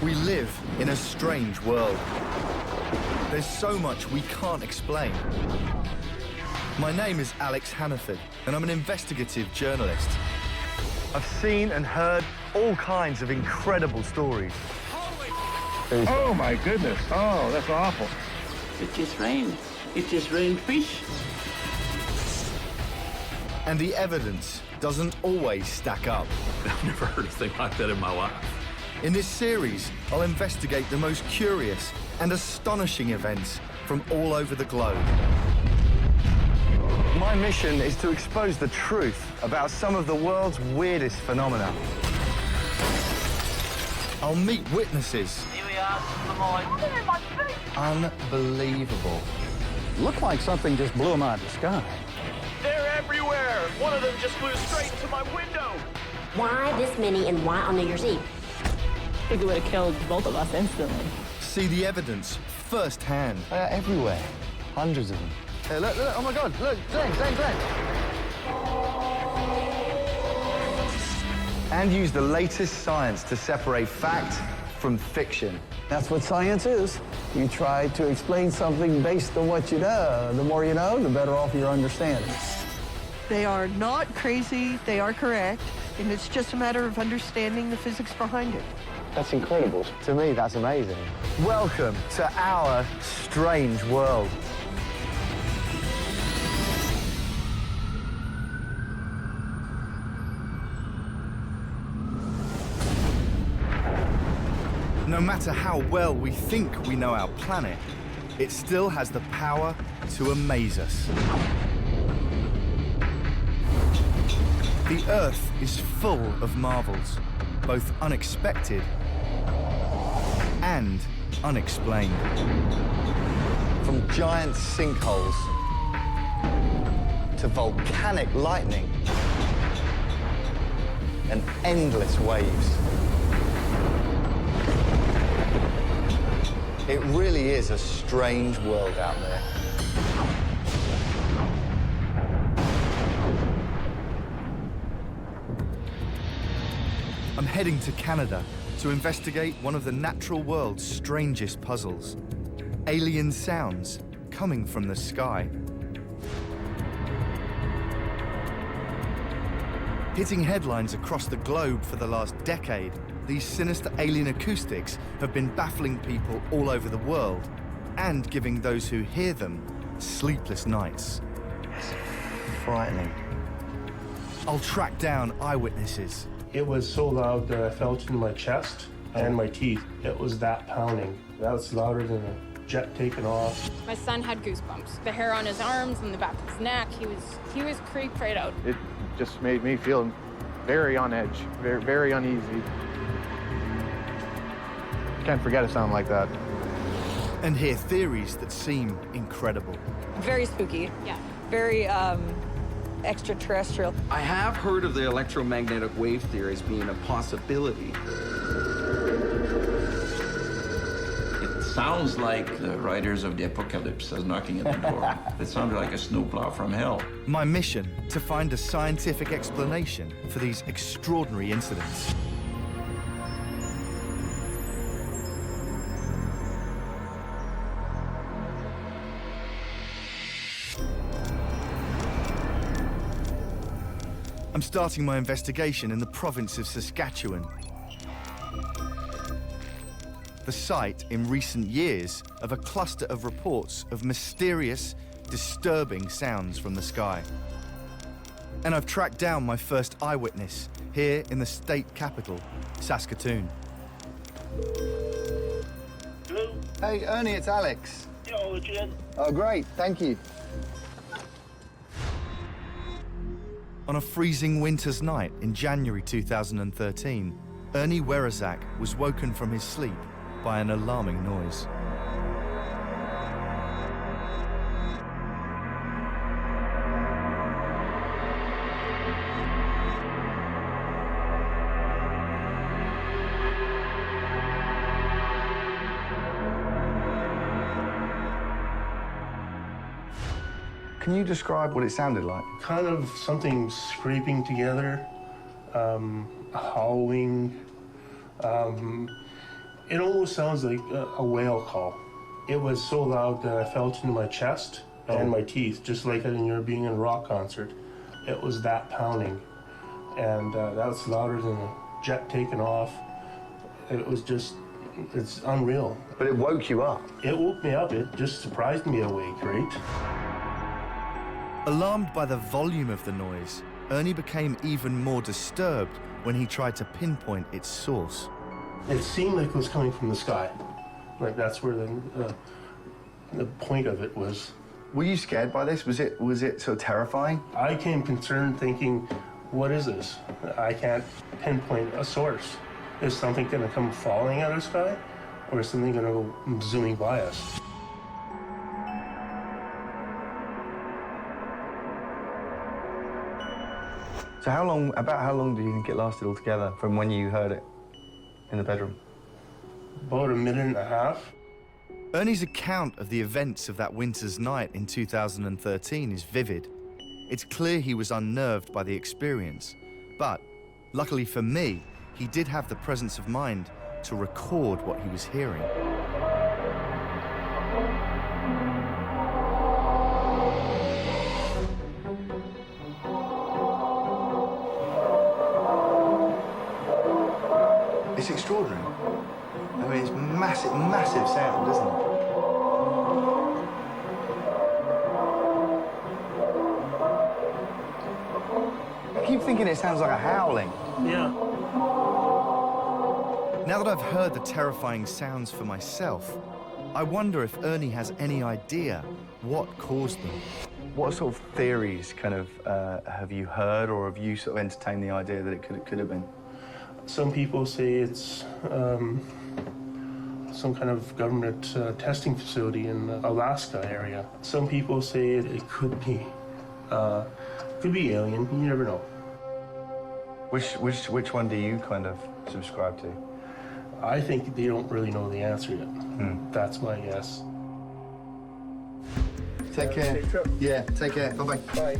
We live in a strange world. There's so much we can't explain. My name is Alex Hammerford, and I'm an investigative journalist. I've seen and heard all kinds of incredible stories. Oh my goodness, oh, that's awful. It just rained. It just rained fish. And the evidence doesn't always stack up. I've never heard a thing like that in my life. In this series, I'll investigate the most curious and astonishing events from all over the globe. My mission is to expose the truth about some of the world's weirdest phenomena. I'll meet witnesses. Here we are, Unbelievable. Looked like something just blew them out of the sky. They're everywhere. One of them just flew straight into my window. Why this many and why on New Year's Eve? I think it would have killed both of us instantly. See the evidence firsthand. Everywhere. Hundreds of them. Hey, look, oh my God, look, Glenn. And use the latest science to separate fact from fiction. That's what science is. You try to explain something based on what you know. The more you know, the better off your understanding. They are not crazy, they are correct, and it's just a matter of understanding the physics behind it. That's incredible. To me, that's amazing. Welcome to our strange world. No matter how well we think we know our planet, it still has the power to amaze us. The Earth is full of marvels, both unexpected and unexplained. From giant sinkholes to volcanic lightning and endless waves. It really is a strange world out there. I'm heading to Canada to investigate one of the natural world's strangest puzzles. Alien sounds coming from the sky. Hitting headlines across the globe for the last decade, these sinister alien acoustics have been baffling people all over the world and giving those who hear them sleepless nights. It's frightening. I'll track down eyewitnesses. It was so loud that I felt it in my chest and my teeth. It was that pounding. That was louder than a jet taking off. My son had goosebumps. The hair on his arms and the back of his neck, he was creeped right out. It just made me feel very on edge, very uneasy. Can't forget a sound like that. And hear theories that seem incredible. Very spooky. Yeah. Very extraterrestrial. I have heard of the electromagnetic wave theory as being a possibility. It sounds like the riders of the apocalypse are knocking at the door. It sounded like a snowplow from hell. My mission, to find a scientific explanation for these extraordinary incidents. I'm starting my investigation in the province of Saskatchewan. The site in recent years of a cluster of reports of mysterious, disturbing sounds from the sky. And I've tracked down my first eyewitness here in the state capital, Saskatoon. Hello? Hey, Ernie, it's Alex. Yeah, I'll let you in. Oh, great, thank you. On a freezing winter's night in January 2013, Ernie Werazak was woken from his sleep by an alarming noise. Can you describe what it sounded like? Kind of something scraping together, howling, It almost sounds like a whale call. It was so loud that I felt into my chest and my teeth, just like when you're being in a rock concert. It was that pounding. And that was louder than a jet taking off. It was just, it's unreal. But it woke you up? It woke me up. It just surprised me awake, right? Alarmed by the volume of the noise, Ernie became even more disturbed when he tried to pinpoint its source. It seemed like it was coming from the sky. Like that's where the point of it was. Were you scared by this? Was it sort of terrifying? I came concerned thinking, what is this? I can't pinpoint a source. Is something gonna come falling out of the sky? Or is something gonna go zooming by us? So about how long do you think it lasted altogether from when you heard it in the bedroom? About a minute and a half. Ernie's account of the events of that winter's night in 2013 is vivid. It's clear he was unnerved by the experience, but luckily for me, he did have the presence of mind to record what he was hearing. It's extraordinary. I mean, it's massive, massive sound, isn't it? I keep thinking it sounds like a howling. Yeah. Now that I've heard the terrifying sounds for myself, I wonder if Ernie has any idea what caused them. What sort of theories kind of have you heard, or have you sort of entertained the idea that it could have been? Some people say it's some kind of government testing facility in the Alaska area. Some people say it could be alien. You never know. Which one do you kind of subscribe to? I think they don't really know the answer yet. That's my guess. Take care. Yeah, take care. Bye-bye. Bye.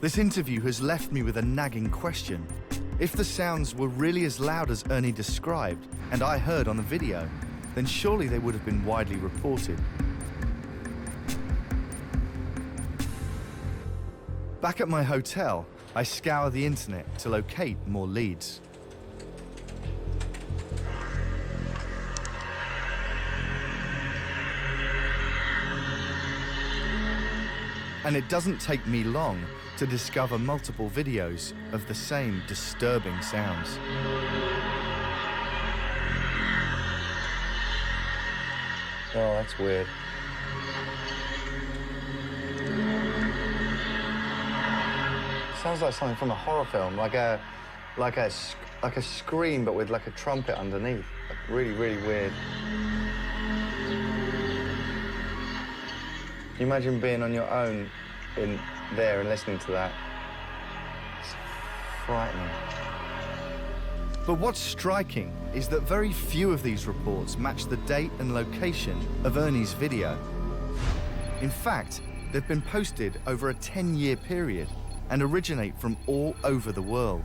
This interview has left me with a nagging question. If the sounds were really as loud as Ernie described, and I heard on the video, then surely they would have been widely reported. Back at my hotel, I scour the internet to locate more leads. And it doesn't take me long to discover multiple videos of the same disturbing sounds. Oh, that's weird. Sounds like something from a horror film, like a scream, but with like a trumpet underneath. Like really, really weird. Can you imagine being on your own in there and listening to that? It's frightening. But what's striking is that very few of these reports match the date and location of Ernie's video. In fact, they've been posted over a 10-year period and originate from all over the world.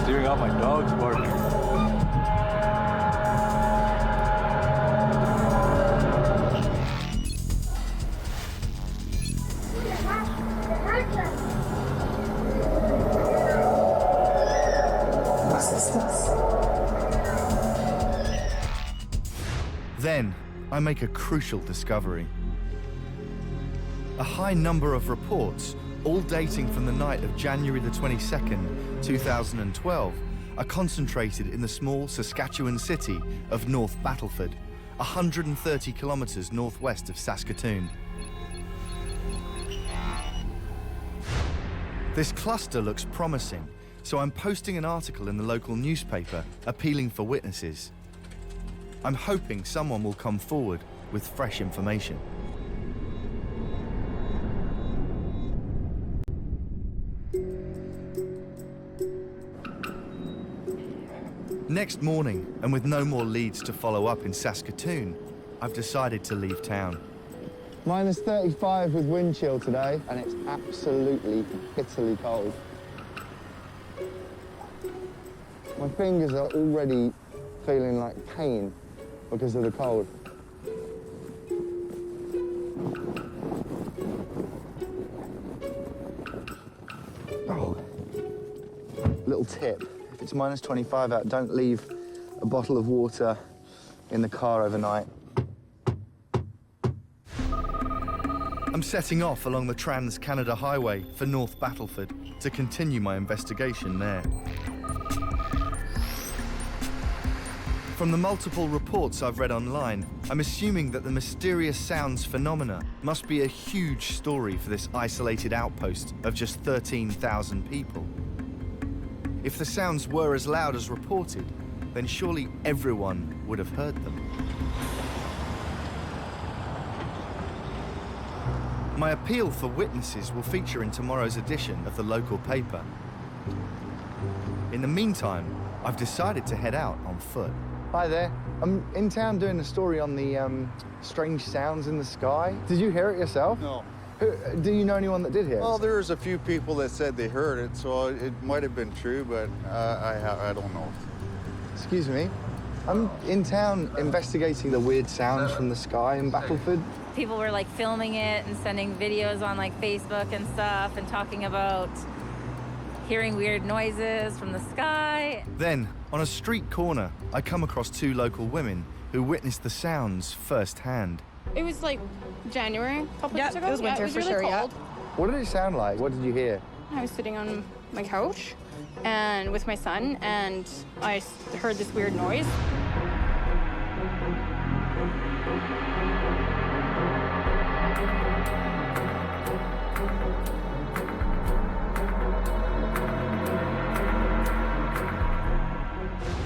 Steering out my dog's barking. Then, I make a crucial discovery. A high number of reports, all dating from the night of January the 22nd, 2012, are concentrated in the small Saskatchewan city of North Battleford, 130 kilometers northwest of Saskatoon. This cluster looks promising, so I'm posting an article in the local newspaper appealing for witnesses. I'm hoping someone will come forward with fresh information. Next morning, and with no more leads to follow up in Saskatoon, I've decided to leave town. Minus 35 with wind chill today, and it's absolutely bitterly cold. My fingers are already feeling like pain because of the cold. Oh. Little tip, if it's minus 25 out, don't leave a bottle of water in the car overnight. I'm setting off along the Trans-Canada Highway for North Battleford to continue my investigation there. From the multiple reports I've read online, I'm assuming that the mysterious sounds phenomena must be a huge story for this isolated outpost of just 13,000 people. If the sounds were as loud as reported, then surely everyone would have heard them. My appeal for witnesses will feature in tomorrow's edition of the local paper. In the meantime, I've decided to head out on foot. Hi there. I'm in town doing a story on the strange sounds in the sky. Did you hear it yourself? No. Do you know anyone that did hear it? Well, there's a few people that said they heard it, so it might have been true, but I don't know. Excuse me. I'm in town investigating the weird sounds from the sky in Battleford. People were like filming it and sending videos on like Facebook and stuff and talking about hearing weird noises from the sky. Then, on a street corner, I come across two local women who witnessed the sounds firsthand. It was like January, a couple years ago. It was winter it was for really sure, cold. What did it sound like? What did you hear? I was sitting on my couch and with my son, and I heard this weird noise.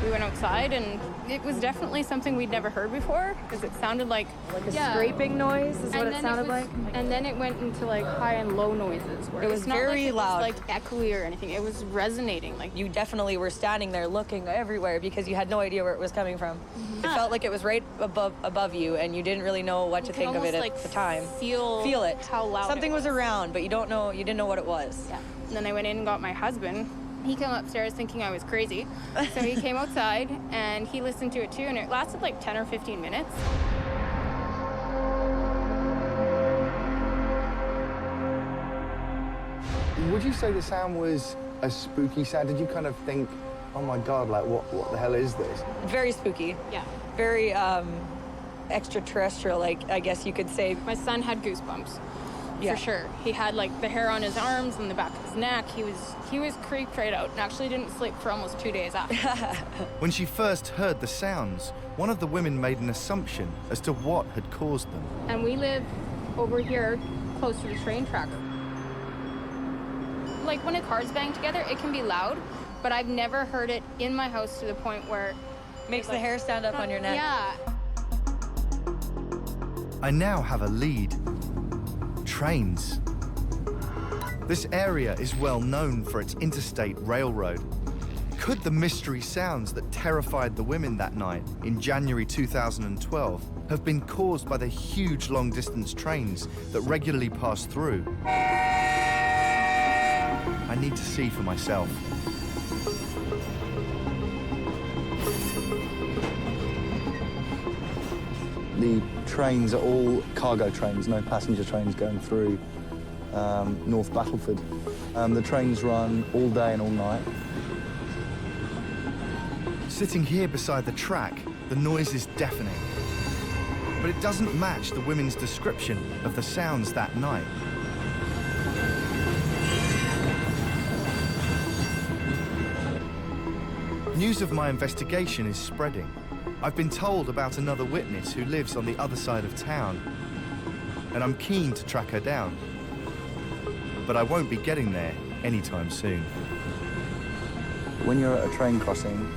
We went outside, and it was definitely something we'd never heard before, because it sounded like a scraping noise is what it sounded like. And then it went into like high and low noises. Where It was it's not very like it loud. was, like echoey or anything. It was resonating. Like You definitely were standing there looking everywhere because you had no idea where it was coming from. It felt like it was right above you, and you didn't really know what to think of it almost, at the time. Feel it. how loud Something it was around, but you didn't know what it was. Yeah. And then I went in and got my husband. He came upstairs thinking I was crazy. So he came outside and he listened to it too, and it lasted like 10 or 15 minutes. Would you say the sound was a spooky sound? Did you kind of think, oh my God, like what the hell is this? Very spooky. Yeah. Very extraterrestrial, like I guess you could say. My son had goosebumps. Yeah. For sure. He had like the hair on his arms and the back of his neck. He was creeped right out and actually didn't sleep for almost 2 days after. When she first heard the sounds, one of the women made an assumption as to what had caused them. And we live over here close to the train track. Like when a car's bang together, it can be loud, but I've never heard it in my house to the point where makes the hair stand up on your neck. Yeah. I now have a lead. Trains. This area is well known for its interstate railroad. Could the mystery sounds that terrified the women that night in January 2012 have been caused by the huge long-distance trains that regularly pass through? I need to see for myself. The trains are all cargo trains, no passenger trains going through North Battleford. The trains run all day and all night. Sitting here beside the track, the noise is deafening. But it doesn't match the women's description of the sounds that night. News of my investigation is spreading. I've been told about another witness who lives on the other side of town, and I'm keen to track her down. But I won't be getting there anytime soon. When you're at a train crossing,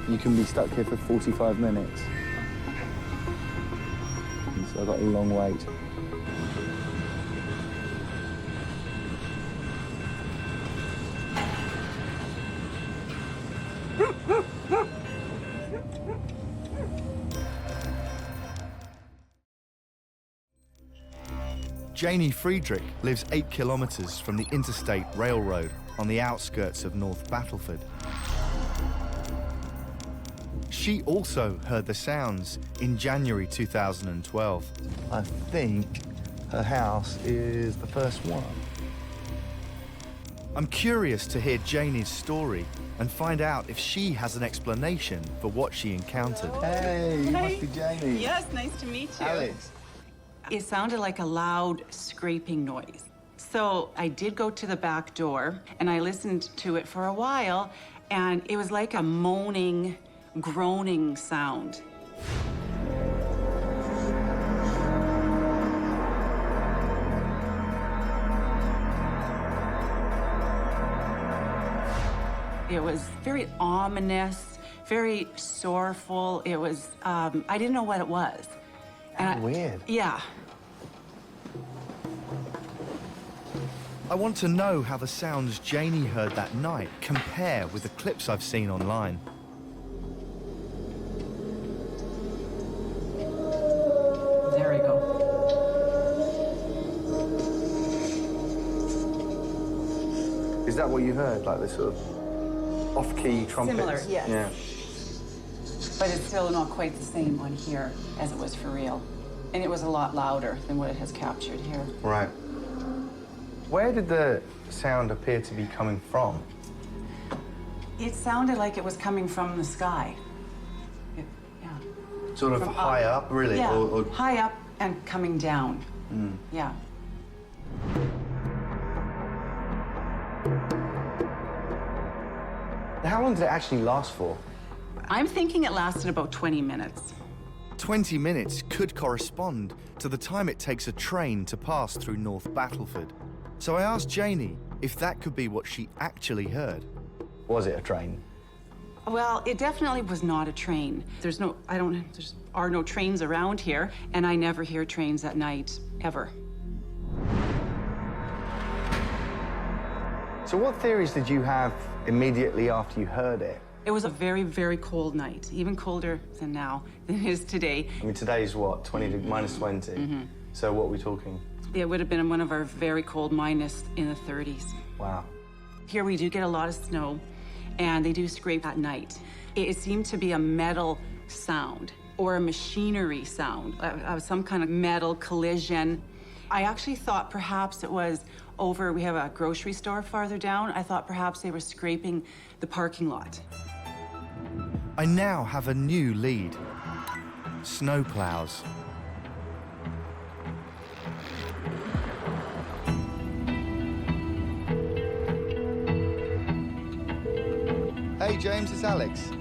you can be stuck here for 45 minutes. And so I've got a long wait. Janie Friedrich lives 8 kilometers from the interstate railroad on the outskirts of North Battleford. She also heard the sounds in January 2012. I think her house is the first one. I'm curious to hear Janie's story and find out if she has an explanation for what she encountered. Hey, you must be Janie. Yes, nice to meet you. Alex. It sounded like a loud scraping noise. So I did go to the back door and I listened to it for a while, and it was like a moaning, groaning sound. It was very ominous, very sorrowful. It was, I didn't know what it was. Weird. Yeah. I want to know how the sounds Janie heard that night compare with the clips I've seen online. There we go. Is that what you heard? Like this sort of off-key trumpets? Similar, yes. Yeah. But it's still not quite the same on here as it was for real. And it was a lot louder than what it has captured here. Right. Where did the sound appear to be coming from? It sounded like it was coming from the sky. Yeah. Sort of From high up, really? Yeah, Or... high up and coming down. Mm. Yeah. How long did it actually last for? I'm thinking it lasted about 20 minutes. 20 minutes could correspond to the time it takes a train to pass through North Battleford. So I asked Janie if that could be what she actually heard. Was it a train? Well, it definitely was not a train. There are no trains around here, and I never hear trains at night, ever. So what theories did you have immediately after you heard it? It was a very, very cold night, even colder than now, than it is today. I mean, today's what, minus 20? Mm-hmm. So what are we talking? It would have been one of our very cold minus in the 30s. Wow. Here we do get a lot of snow, and they do scrape at night. It seemed to be a metal sound or a machinery sound, some kind of metal collision. I actually thought perhaps it was over, we have a grocery store farther down. I thought perhaps they were scraping the parking lot. I now have a new lead. Snowplows. Hey, James, it's Alex.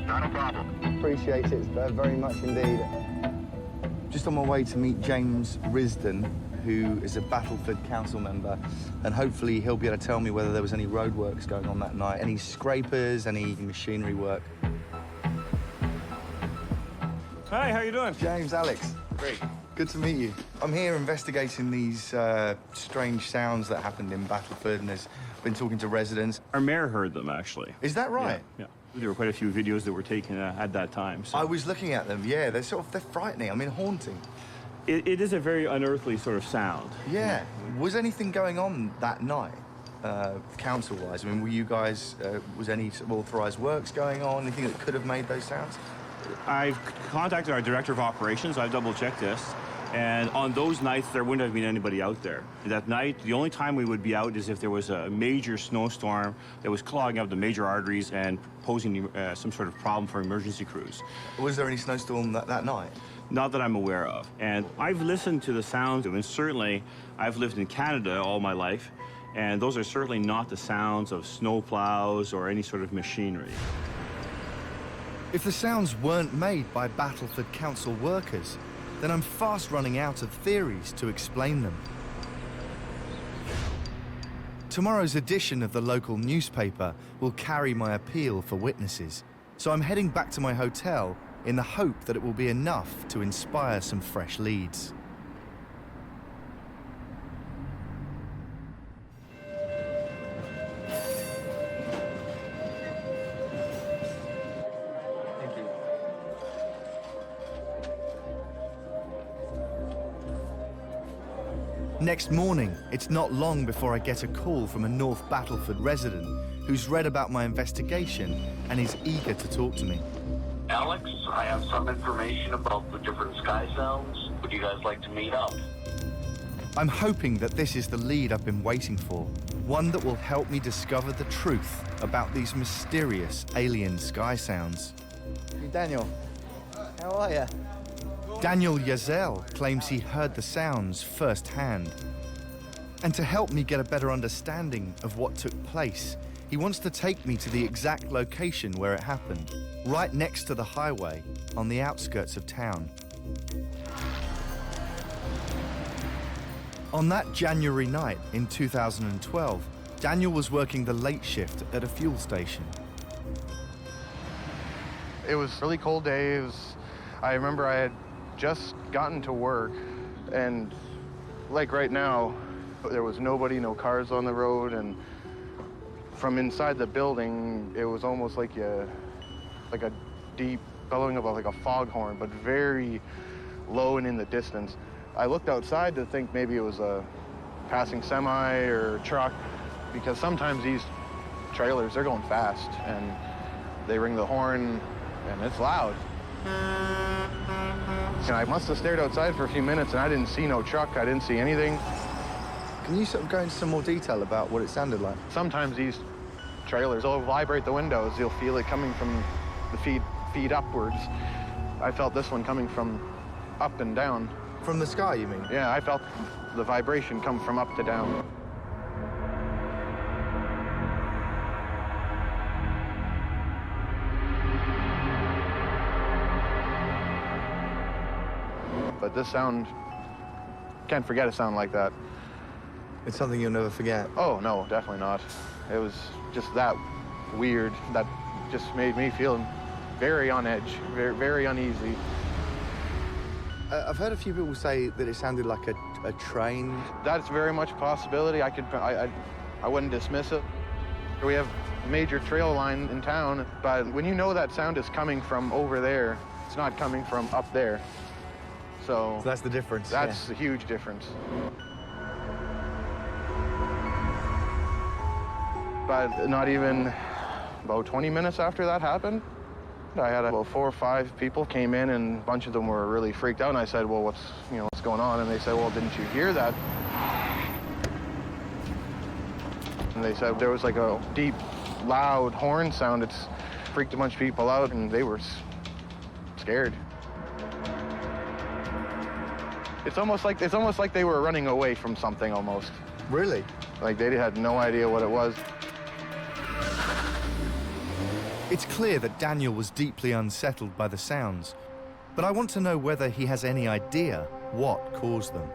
Not a problem. Appreciate it very much indeed. Just on my way to meet James Risden, who is a Battleford council member, and hopefully he'll be able to tell me whether there was any roadworks going on that night, any scrapers, any machinery work. Hi, how you doing? James, Alex. Great. Good to meet you. I'm here investigating these strange sounds that happened in Battleford, and there's been talking to residents. Our mayor heard them, actually. Is that right? Yeah. There were quite a few videos that were taken at that time. So. I was looking at them, yeah. They're frightening, I mean, haunting. It is a very unearthly sort of sound. Yeah. Was anything going on that night, council-wise? I mean, were you guys, was any authorized works going on, anything that could have made those sounds? I've contacted our director of operations. I've double-checked this. And on those nights, there wouldn't have been anybody out there. That night, the only time we would be out is if there was a major snowstorm that was clogging up the major arteries and posing some sort of problem for emergency crews. Was there any snowstorm that night? Not that I'm aware of. And I've listened to the sounds, and certainly I've lived in Canada all my life, and those are certainly not the sounds of snowplows or any sort of machinery. If the sounds weren't made by Battleford Council workers, then I'm fast running out of theories to explain them. Tomorrow's edition of the local newspaper will carry my appeal for witnesses, so I'm heading back to my hotel in the hope that it will be enough to inspire some fresh leads. Next morning, it's not long before I get a call from a North Battleford resident who's read about my investigation and is eager to talk to me. Alex, I have some information about the different sky sounds. Would you guys like to meet up? I'm hoping that this is the lead I've been waiting for, one that will help me discover the truth about these mysterious alien sky sounds. Hey, Daniel, how are you? Daniel Yazell claims he heard the sounds firsthand. And to help me get a better understanding of what took place, he wants to take me to the exact location where it happened, right next to the highway on the outskirts of town. On that January night in 2012, Daniel was working the late shift at a fuel station. It was a really cold day. I remember I had just gotten to work, and like right now, there was nobody, no cars on the road, and from inside the building, it was almost like a deep bellowing of like a foghorn, but very low and in the distance. I looked outside to think maybe it was a passing semi or truck, because sometimes these trailers, they're going fast and they ring the horn and it's loud. And I must have stared outside for a few minutes and I didn't see no truck, I didn't see anything. Can you sort of go into some more detail about what it sounded like? Sometimes these trailers will vibrate the windows. You'll feel it coming from the feet upwards. I felt this one coming from up and down. From the sky, you mean? Yeah, I felt the vibration come from up to down. But this sound, can't forget a sound like that. It's something you'll never forget? Oh, no, definitely not. It was just that weird. That just made me feel very on edge, very uneasy. I've heard a few people say that it sounded like a train. That's very much a possibility. I wouldn't dismiss it. We have a major trail line in town, but when you know that sound is coming from over there, it's not coming from up there. So that's the difference. That's a huge difference. But not even about 20 minutes after that happened, I had about 4 or 5 people came in, and a bunch of them were really freaked out. And I said, "Well, what's going on?" And they said, "Well, didn't you hear that?" And they said there was like a deep, loud horn sound. It's freaked a bunch of people out, and they were scared. It's almost like they were running away from something almost. Really? Like they had no idea what it was. It's clear that Daniel was deeply unsettled by the sounds, but I want to know whether he has any idea what caused them.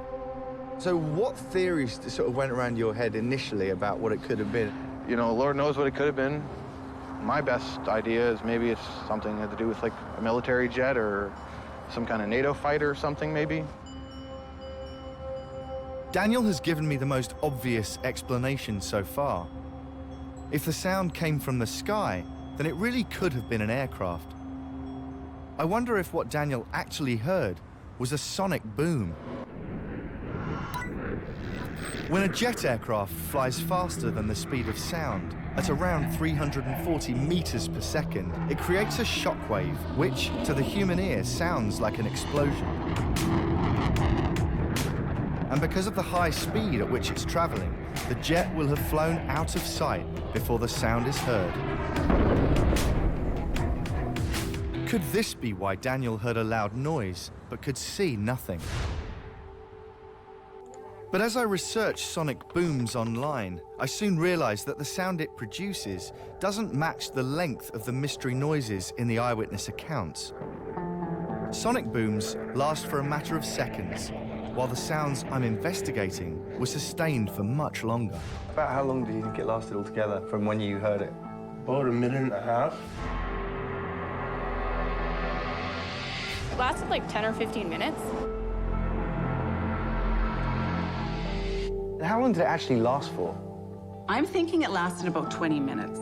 So what theories sort of went around your head initially about what it could have been? You know, Lord knows what it could have been. My best idea is maybe it's something to do with like a military jet or some kind of NATO fighter or something maybe. Daniel has given me the most obvious explanation so far. If the sound came from the sky, then it really could have been an aircraft. I wonder if what Daniel actually heard was a sonic boom. When a jet aircraft flies faster than the speed of sound, at around 340 meters per second, it creates a shockwave, which, to the human ear, sounds like an explosion. And because of the high speed at which it's traveling, the jet will have flown out of sight before the sound is heard. Could this be why Daniel heard a loud noise, but could see nothing? But as I researched sonic booms online, I soon realized that the sound it produces doesn't match the length of the mystery noises in the eyewitness accounts. Sonic booms last for a matter of seconds, while the sounds I'm investigating were sustained for much longer. About how long do you think it lasted altogether from when you heard it? About a minute and a half. It lasted like 10 or 15 minutes. How long did it actually last for? I'm thinking it lasted about 20 minutes.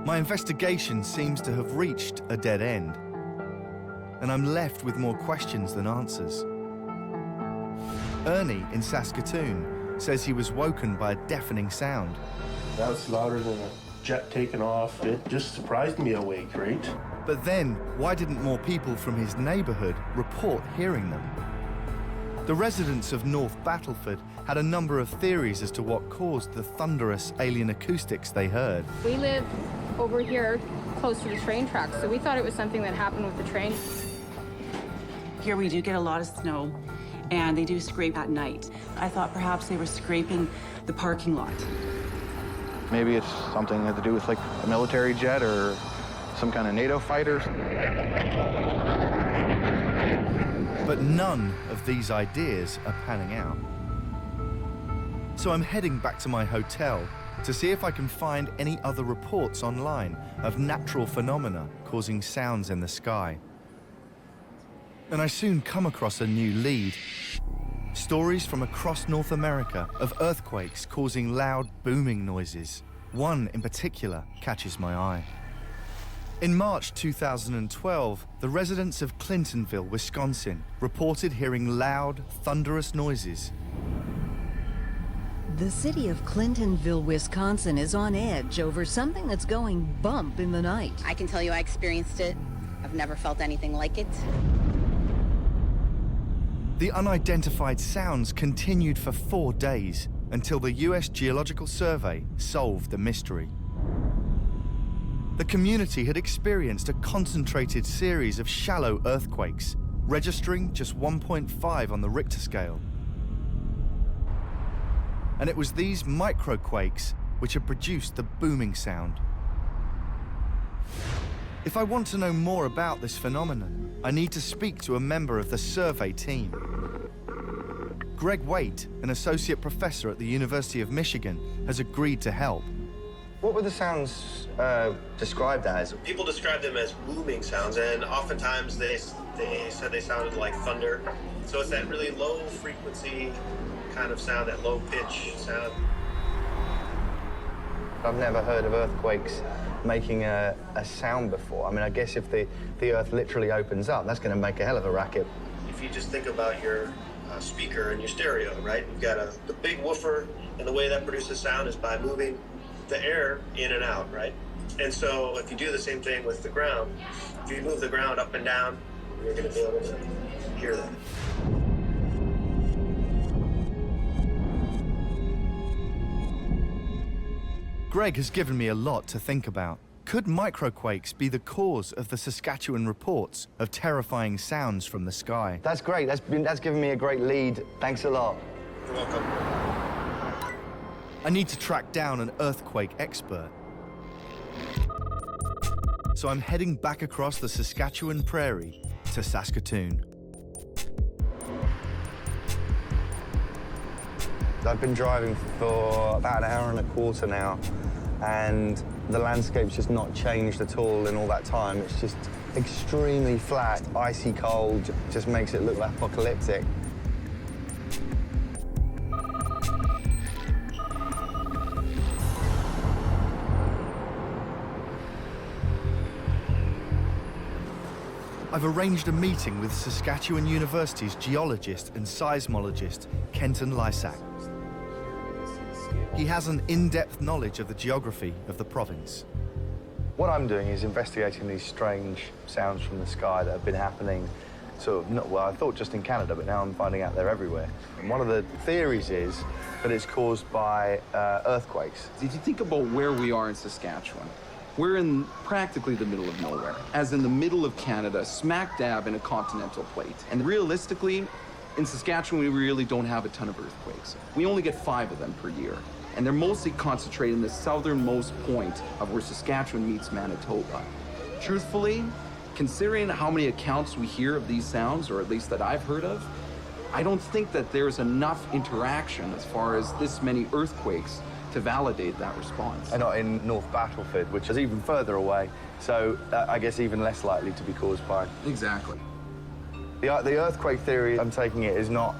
My investigation seems to have reached a dead end, and I'm left with more questions than answers. Ernie in Saskatoon says he was woken by a deafening sound. That was louder than a jet taking off. It just surprised me awake, right? But then, why didn't more people from his neighborhood report hearing them? The residents of North Battleford had a number of theories as to what caused the thunderous alien acoustics they heard. We live over here close to the train tracks, so we thought it was something that happened with the train. Here we do get a lot of snow, and they do scrape at night. I thought perhaps they were scraping the parking lot. Maybe it's something to do with like a military jet or some kind of NATO fighters. But none of these ideas are panning out. So I'm heading back to my hotel to see if I can find any other reports online of natural phenomena causing sounds in the sky. And I soon come across a new lead. Stories from across North America of earthquakes causing loud booming noises. One in particular catches my eye. In March 2012, the residents of Clintonville, Wisconsin, reported hearing loud, thunderous noises. The city of Clintonville, Wisconsin is on edge over something that's going bump in the night. I can tell you I experienced it. I've never felt anything like it. The unidentified sounds continued for 4 days until the US Geological Survey solved the mystery. The community had experienced a concentrated series of shallow earthquakes, registering just 1.5 on the Richter scale. And it was these microquakes which had produced the booming sound. If I want to know more about this phenomenon, I need to speak to a member of the survey team. Greg Waite, an associate professor at the University of Michigan, has agreed to help. What were the sounds described as? People describe them as booming sounds, and oftentimes they said they sounded like thunder. So it's that really low frequency kind of sound, that low pitch sound. I've never heard of earthquakes making a sound before. I mean, I guess if the earth literally opens up, that's going to make a hell of a racket. If you just think about your speaker and your stereo, right? You've got the big woofer, and the way that produces sound is by moving the air in and out, right? And so if you do the same thing with the ground, if you move the ground up and down, you're going to be able to hear that. Greg has given me a lot to think about. Could microquakes be the cause of the Saskatchewan reports of terrifying sounds from the sky? That's great. That's given me a great lead. Thanks a lot. You're welcome. I need to track down an earthquake expert. So I'm heading back across the Saskatchewan prairie to Saskatoon. I've been driving for about an hour and a quarter now, and the landscape's just not changed at all in all that time. It's just extremely flat, icy cold, just makes it look apocalyptic. I've arranged a meeting with Saskatchewan University's geologist and seismologist, Kenton Lysak. He has an in-depth knowledge of the geography of the province. What I'm doing is investigating these strange sounds from the sky that have been happening I thought just in Canada, but now I'm finding out they're everywhere. And one of the theories is that it's caused by earthquakes. If you think about where we are in Saskatchewan, we're in practically the middle of nowhere, as in the middle of Canada, smack dab in a continental plate. And realistically, in Saskatchewan, we really don't have a ton of earthquakes. We only get 5 of them per year. And they're mostly concentrated in the southernmost point of where Saskatchewan meets Manitoba. Truthfully, considering how many accounts we hear of these sounds, or at least that I've heard of, I don't think that there's enough interaction as far as this many earthquakes to validate that response. And not in North Battleford, which is even further away, so I guess even less likely to be caused by. Exactly. The earthquake theory, I'm taking it, is not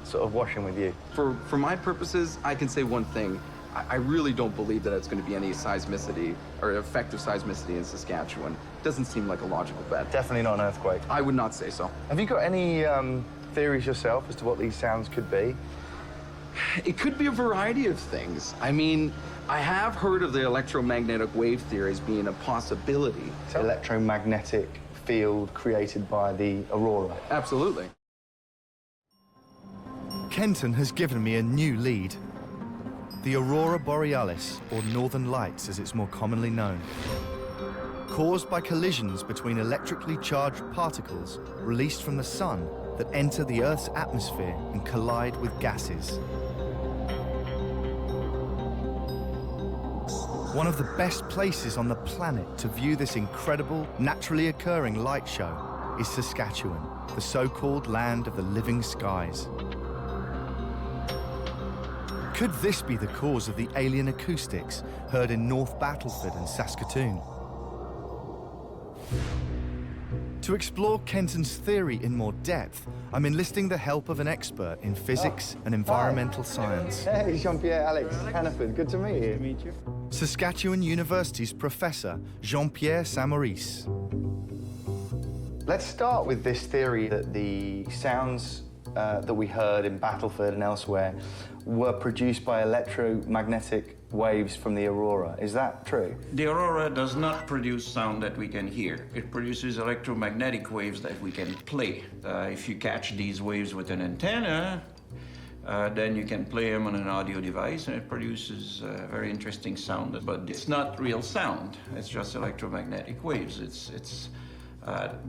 sort of washing with you. For my purposes, I can say one thing. I really don't believe that it's going to be any seismicity or effective seismicity in Saskatchewan. Doesn't seem like a logical bet. Definitely not an earthquake. I would not say so. Have you got any theories yourself as to what these sounds could be? It could be a variety of things. I mean, I have heard of the electromagnetic wave theory as being a possibility. Electromagnetic field created by the aurora. Absolutely. Kenton has given me a new lead. The aurora borealis, or northern lights as it's more commonly known, caused by collisions between electrically charged particles released from the sun that enter the Earth's atmosphere and collide with gases. One of the best places on the planet to view this incredible, naturally occurring light show is Saskatchewan, the so-called land of the living skies. Could this be the cause of the alien acoustics heard in North Battleford and Saskatoon? To explore Kenton's theory in more depth, I'm enlisting the help of an expert in physics and environmental science. Hey, Jean-Pierre, Alex Hammerford, good to meet you. Good to meet you. Saskatchewan University's Professor Jean-Pierre Saint-Maurice. Let's start with this theory that the sounds that we heard in Battleford and elsewhere were produced by electromagnetic waves from the aurora. Is that true? The aurora does not produce sound that we can hear. It produces electromagnetic waves that we can play. If you catch these waves with an antenna, then you can play them on an audio device and it produces very interesting sound. But it's not real sound. It's just electromagnetic waves.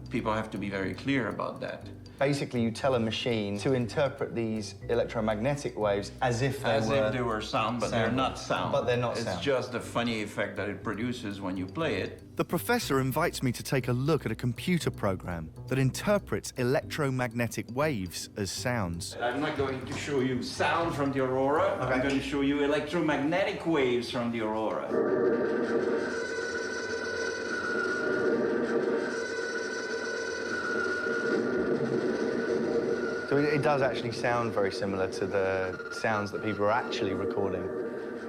People have to be very clear about that. Basically, you tell a machine to interpret these electromagnetic waves as if they were sound, but they're not sound. But they're not sound. It's just the funny effect that it produces when you play it. The professor invites me to take a look at a computer program that interprets electromagnetic waves as sounds. I'm not going to show you sound from the aurora. Okay. I'm going to show you electromagnetic waves from the aurora. So it does actually sound very similar to the sounds that people are actually recording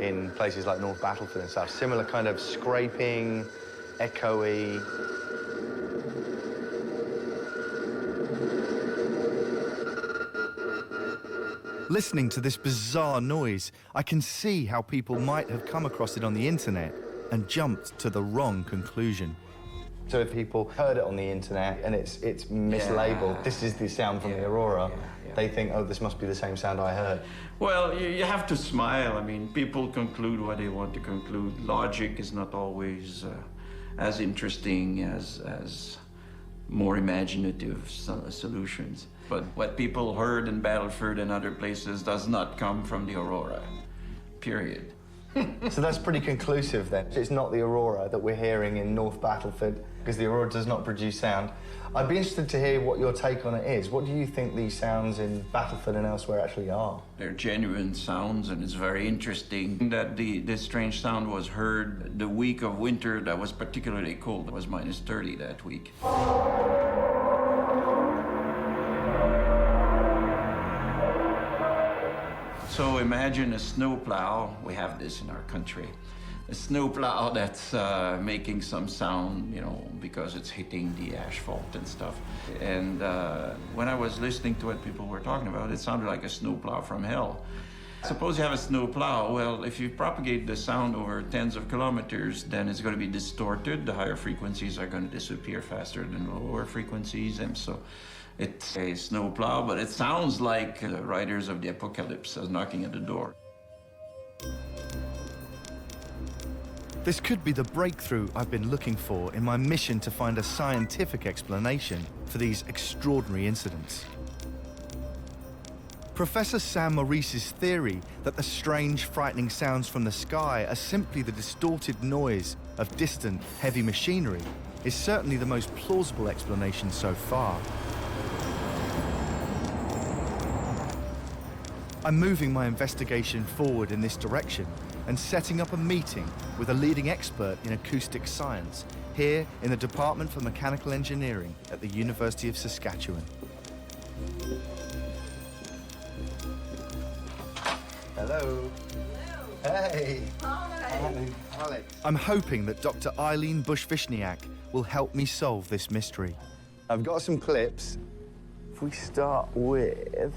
in places like North Battleford and stuff. Similar kind of scraping, echoey. Listening to this bizarre noise, I can see how people might have come across it on the internet and jumped to the wrong conclusion. So if people heard it on the internet and it's mislabeled, this is the sound from the aurora, they think, oh, this must be the same sound I heard. Well, you have to smile. I mean, people conclude what they want to conclude. Logic is not always as interesting as more imaginative solutions. But what people heard in Battleford and other places does not come from the aurora, period. So that's pretty conclusive then. It's not the aurora that we're hearing in North Battleford, because the aurora does not produce sound. I'd be interested to hear what your take on it is. What do you think these sounds in Battleford and elsewhere actually are? They're genuine sounds, and it's very interesting that this strange sound was heard the week of winter that was particularly cold. It was -30 that week. So imagine a snowplow. We have this in our country. A snowplow that's making some sound, you know, because it's hitting the asphalt and stuff. And when I was listening to what people were talking about, it sounded like a snowplow from hell. Suppose you have a snowplow. Well, if you propagate the sound over tens of kilometers, then it's going to be distorted. The higher frequencies are going to disappear faster than the lower frequencies. And so it's a snowplow, but it sounds like the riders of the apocalypse are knocking at the door. This could be the breakthrough I've been looking for in my mission to find a scientific explanation for these extraordinary incidents. Professor Saint-Maurice's theory that the strange, frightening sounds from the sky are simply the distorted noise of distant, heavy machinery is certainly the most plausible explanation so far. I'm moving my investigation forward in this direction and setting up a meeting with a leading expert in acoustic science here in the Department for Mechanical Engineering at the University of Saskatchewan. Hello. Hey. Hi. Alex. I'm hoping that Dr. Eileen Bush-Vishniak will help me solve this mystery. I've got some clips if we start with...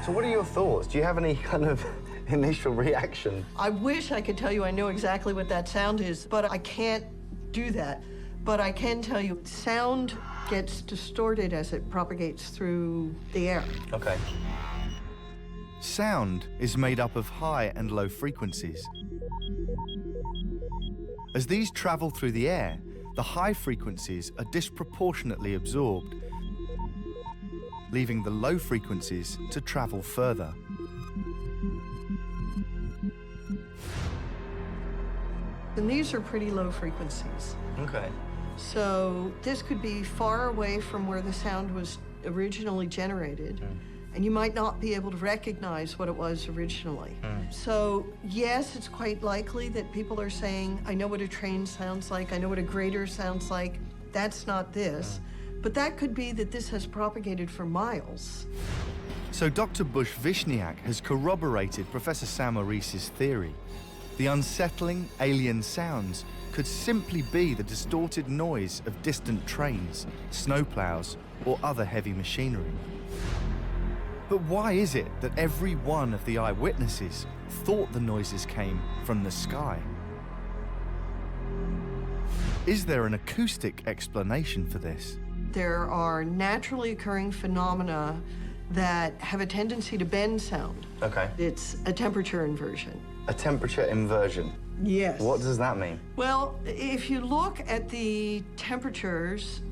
So what are your thoughts? Do you have any kind of initial reaction? I wish I could tell you I know exactly what that sound is, but I can't do that. But I can tell you, sound gets distorted as it propagates through the air. Okay. Sound is made up of high and low frequencies. As these travel through the air, the high frequencies are disproportionately absorbed, leaving the low frequencies to travel further. And these are pretty low frequencies. Okay. So this could be far away from where the sound was originally generated, and you might not be able to recognize what it was originally. So yes, it's quite likely that people are saying, I know what a train sounds like, I know what a grader sounds like, that's not this. But that could be that this has propagated for miles. So Dr. Bush-Vishniak has corroborated Professor Sam Maurice's theory. The unsettling alien sounds could simply be the distorted noise of distant trains, snowplows, or other heavy machinery. But why is it that every one of the eyewitnesses thought the noises came from the sky? Is there an acoustic explanation for this? There are naturally occurring phenomena that have a tendency to bend sound. Okay. It's a temperature inversion. A temperature inversion? Yes. What does that mean? Well, if you look at the temperatures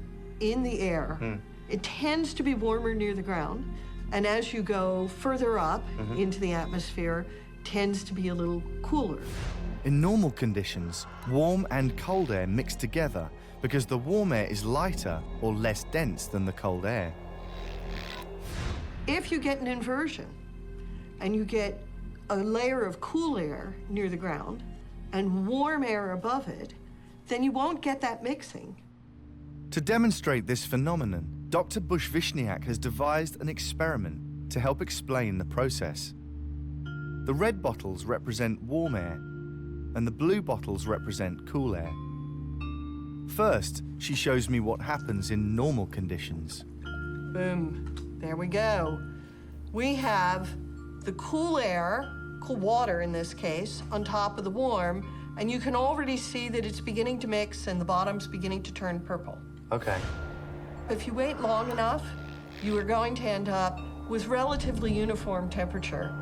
in the air, it tends to be warmer near the ground, and as you go further up into the atmosphere, tends to be a little cooler. In normal conditions, warm and cold air mix together because the warm air is lighter or less dense than the cold air. If you get an inversion and you get a layer of cool air near the ground and warm air above it, then you won't get that mixing. To demonstrate this phenomenon, Dr. Bush-Vishniak has devised an experiment to help explain the process. The red bottles represent warm air, and the blue bottles represent cool air. First, she shows me what happens in normal conditions. Boom, there we go. We have the cool air, cool water in this case, on top of the warm, and you can already see that it's beginning to mix and the bottom's beginning to turn purple. Okay. If you wait long enough, you are going to end up with relatively uniform temperature.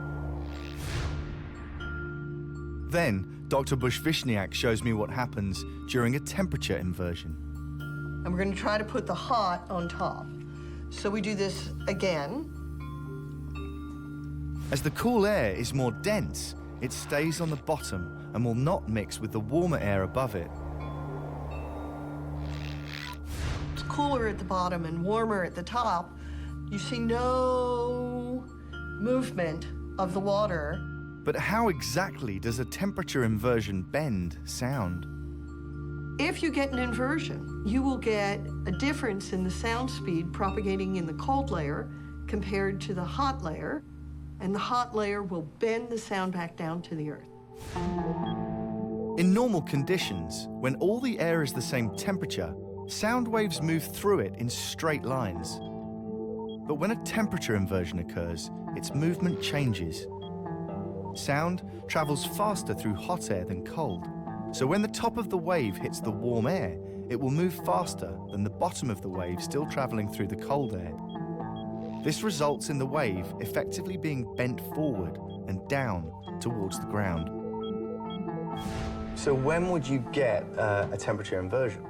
Then, Dr. Bush-Vishniak shows me what happens during a temperature inversion. And we're going to try to put the hot on top. So we do this again. As the cool air is more dense, it stays on the bottom and will not mix with the warmer air above it. It's cooler at the bottom and warmer at the top. You see no movement of the water. But how exactly does a temperature inversion bend sound? If you get an inversion, you will get a difference in the sound speed propagating in the cold layer compared to the hot layer, and the hot layer will bend the sound back down to the earth. In normal conditions, when all the air is the same temperature, sound waves move through it in straight lines. But when a temperature inversion occurs, its movement changes. Sound travels faster through hot air than cold. So when the top of the wave hits the warm air, it will move faster than the bottom of the wave still traveling through the cold air. This results in the wave effectively being bent forward and down towards the ground. So when would you get a temperature inversion?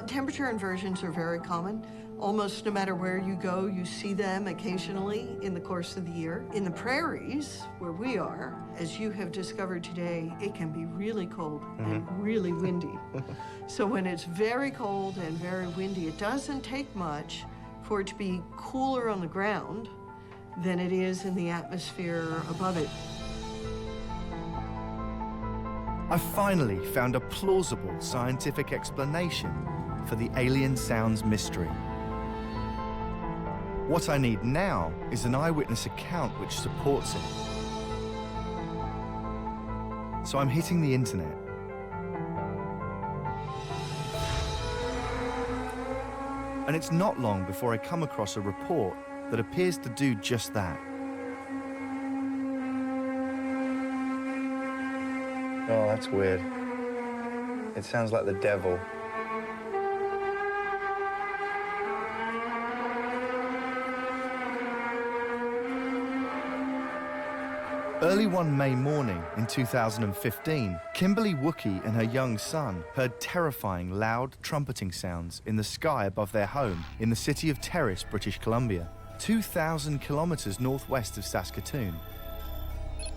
Temperature inversions are very common. Almost no matter where you go, you see them occasionally in the course of the year. In the prairies, where we are, as you have discovered today, it can be really cold and really windy. So when it's very cold and very windy, it doesn't take much for it to be cooler on the ground than it is in the atmosphere above it. I finally found a plausible scientific explanation for the alien sounds mystery. What I need now is an eyewitness account which supports it. So I'm hitting the internet. And it's not long before I come across a report that appears to do just that. Oh, that's weird. It sounds like the devil. Early one May morning in 2015, Kimberly Wookie and her young son heard terrifying, loud trumpeting sounds in the sky above their home in the city of Terrace, British Columbia, 2,000 kilometers northwest of Saskatoon.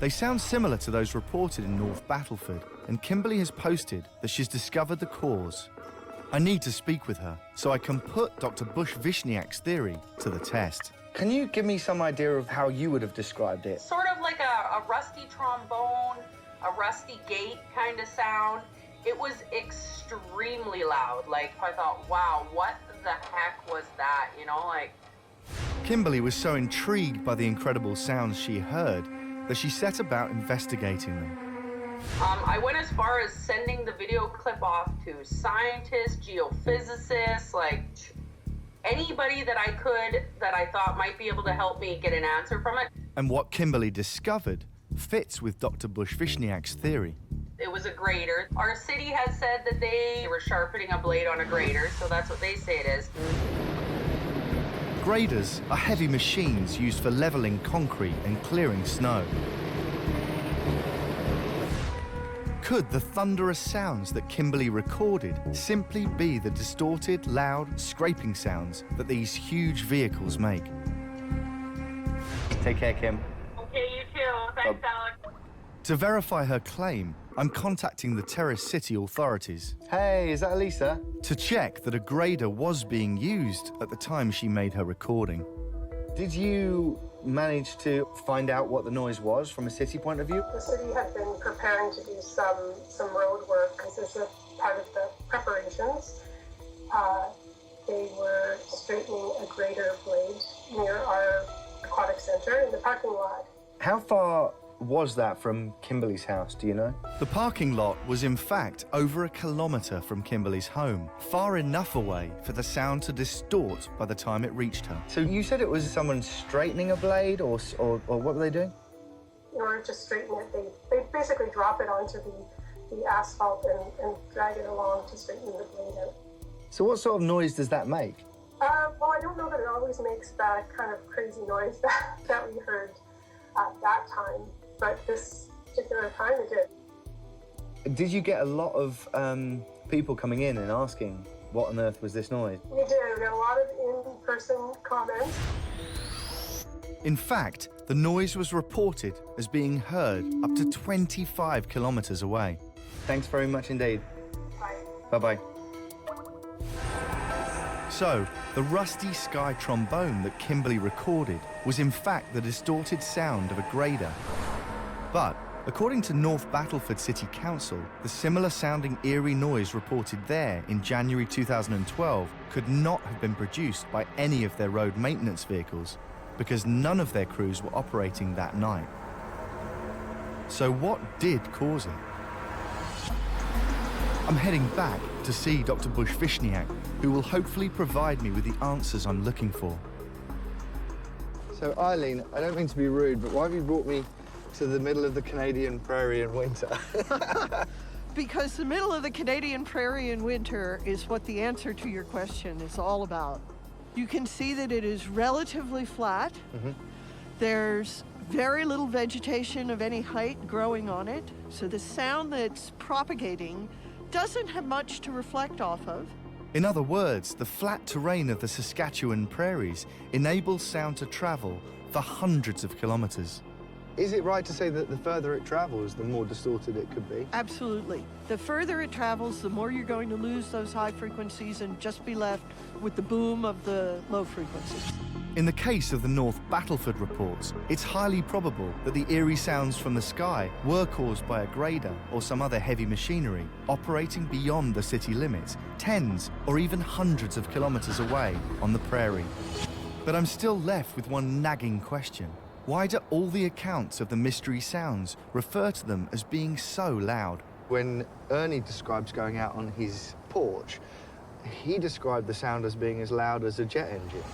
They sound similar to those reported in North Battleford, and Kimberly has posted that she's discovered the cause. I need to speak with her so I can put Dr. Bush-Vishniak's theory to the test. Can you give me some idea of how you would have described it? Sort of like a rusty trombone, a rusty gate kind of sound. It was extremely loud. Like, I thought, wow, what the heck was that? You know, like... Kimberly was so intrigued by the incredible sounds she heard that she set about investigating them. I went as far as sending the video clip off to scientists, geophysicists, like anybody that I could, that I thought might be able to help me get an answer from it. And what Kimberly discovered fits with Dr. Bush-Vishniak's theory. It was a grater. Our city has said that they were sharpening a blade on a grater, so that's what they say it is. Graders are heavy machines used for leveling concrete and clearing snow. Could the thunderous sounds that Kimberly recorded simply be the distorted, loud, scraping sounds that these huge vehicles make? Take care, Kim. Okay, you too. Thanks, Alex. To verify her claim, I'm contacting the Terrace City authorities. Hey, is that Elisa? To check that a grader was being used at the time she made her recording. Did you manage to find out what the noise was from a city point of view? The city had been preparing to do some road work. This is a part of the preparations. They were straightening a grader blade near our aquatic center in the parking lot. How far was that from Kimberly's house, do you know? The parking lot was in fact over 1 kilometre from Kimberly's home, far enough away for the sound to distort by the time it reached her. So you said it was someone straightening a blade, or what were they doing? In order to straighten it, they basically drop it onto the asphalt and drag it along to straighten the blade out. So what sort of noise does that make? Well, I don't know that it always makes that kind of crazy noise that we heard at that time, but this particular time it did. Did you get a lot of people coming in and asking, what on earth was this noise? We did. We got a lot of in-person comments. In fact, the noise was reported as being heard up to 25 kilometres away. Thanks very much indeed. Bye. Bye-bye. So, the rusty sky trombone that Kimberly recorded was in fact the distorted sound of a grader. But, according to North Battleford City Council, the similar sounding eerie noise reported there in January 2012 could not have been produced by any of their road maintenance vehicles because none of their crews were operating that night. So what did cause it? I'm heading back to see Dr. Bush-Vishniak, who will hopefully provide me with the answers I'm looking for. So, Eileen, I don't mean to be rude, but why have you brought me to the middle of the Canadian prairie in winter? Because the middle of the Canadian prairie in winter is what the answer to your question is all about. You can see that it is relatively flat. Mm-hmm. There's very little vegetation of any height growing on it, so the sound that's propagating doesn't have much to reflect off of. In other words, the flat terrain of the Saskatchewan prairies enables sound to travel for hundreds of kilometres. Is it right to say that the further it travels, the more distorted it could be? Absolutely. The further it travels, the more you're going to lose those high frequencies and just be left with the boom of the low frequencies. In the case of the North Battleford reports, it's highly probable that the eerie sounds from the sky were caused by a grader or some other heavy machinery operating beyond the city limits, tens or even hundreds of kilometres away on the prairie. But I'm still left with one nagging question. Why do all the accounts of the mystery sounds refer to them as being so loud? When Ernie describes going out on his porch, he described the sound as being as loud as a jet engine.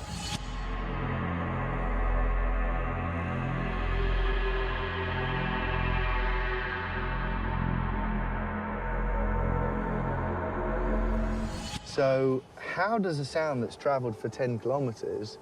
So how does a sound that's traveled for 10 kilometers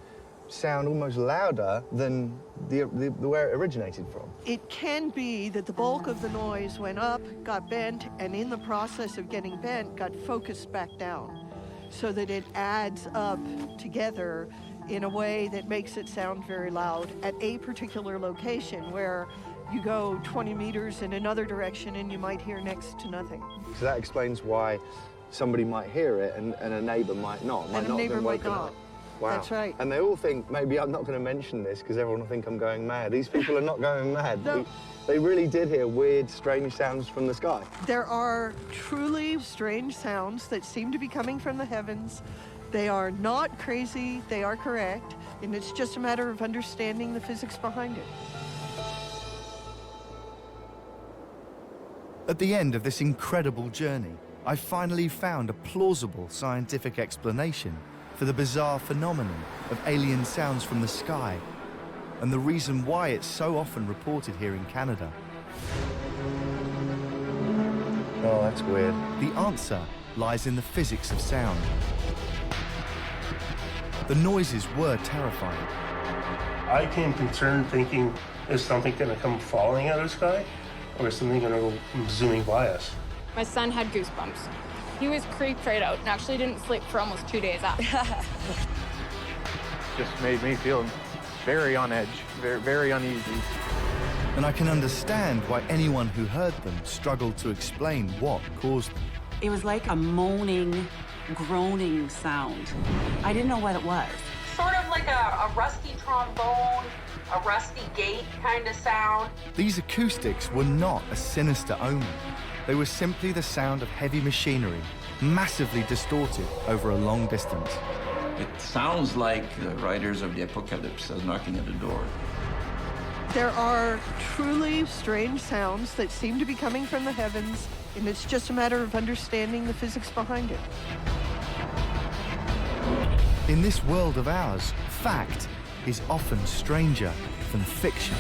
sound almost louder than where it originated from? It can be that the bulk of the noise went up, got bent, and in the process of getting bent, got focused back down, so that it adds up together in a way that makes it sound very loud at a particular location where you go 20 meters in another direction and you might hear next to nothing. So that explains why somebody might hear it and a neighbor might not. And a neighbor might not. Wow. That's right. And they all think, maybe I'm not going to mention this because everyone will think I'm going mad. These people are not going mad. No. They really did hear weird, strange sounds from the sky. There are truly strange sounds that seem to be coming from the heavens. They are not crazy, they are correct, and it's just a matter of understanding the physics behind it. At the end of this incredible journey, I finally found a plausible scientific explanation for the bizarre phenomenon of alien sounds from the sky, and the reason why it's so often reported here in Canada. Oh, that's weird. The answer lies in the physics of sound. The noises were terrifying. I came concerned thinking, is something going to come falling out of the sky? Or is something going to go zooming by us? My son had goosebumps. He was creeped right out and actually didn't sleep for almost 2 days after. Just made me feel very on edge, very uneasy. And I can understand why anyone who heard them struggled to explain what caused them. It was like a moaning, groaning sound. I didn't know what it was. Sort of like a rusty trombone, a rusty gate kind of sound. These acoustics were not a sinister omen. They were simply the sound of heavy machinery, massively distorted over a long distance. It sounds like the riders of the apocalypse are knocking at the door. There are truly strange sounds that seem to be coming from the heavens, and it's just a matter of understanding the physics behind it. In this world of ours, fact is often stranger than fiction.